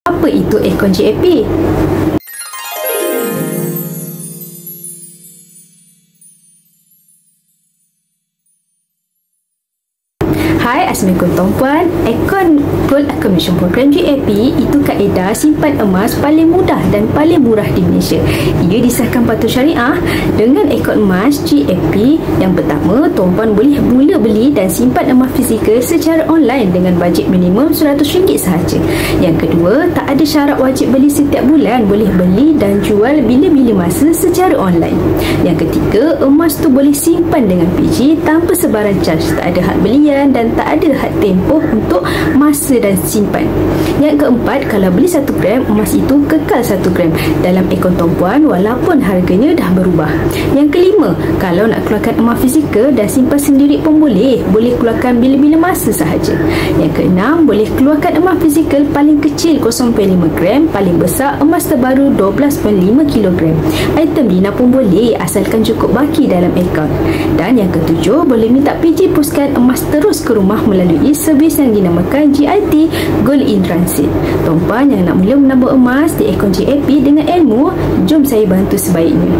Apa itu akaun JAP? Hai, Assalamualaikum tuan-puan. Akaun Gold Accumulation Program JAP itu kaedah simpan emas paling mudah dan paling murah di Malaysia. Ia disahkan Patuh Syariah. Dengan akaun emas JAP, yang pertama, tuan-puan boleh mula beli dan simpan emas fizikal secara online dengan bajet minimum RM100 sahaja. Yang kedua, tak ada syarat wajib beli setiap bulan, boleh beli dan jual bila-bila masa secara online. Yang ketiga, emas tu boleh simpan dengan PG tanpa sebarang charge, tak ada had belian dan tak ada had tempoh untuk masa dan simpan. Yang keempat, kalau beli 1 gram, emas itu kekal 1 gram dalam akaun tuan-puan walaupun harganya dah berubah. Yang kelima, kalau nak keluarkan emas fizikal dan simpan sendiri pun boleh keluarkan bila-bila masa sahaja. Yang keenam, boleh keluarkan emas fizikal paling kecil 0.5 gram, paling besar emas terbaru 12.5 kg. Item dina pun boleh asalkan cukup baki dalam akaun. Dan yang ketujuh, boleh minta PG puskan emas terus ke rumah melalui servis yang dinamakan GIT Gold in Transit. Tuan-puan yang nak mula menabur emas di akaun JAP dengan ilmu, jom saya bantu sebaiknya.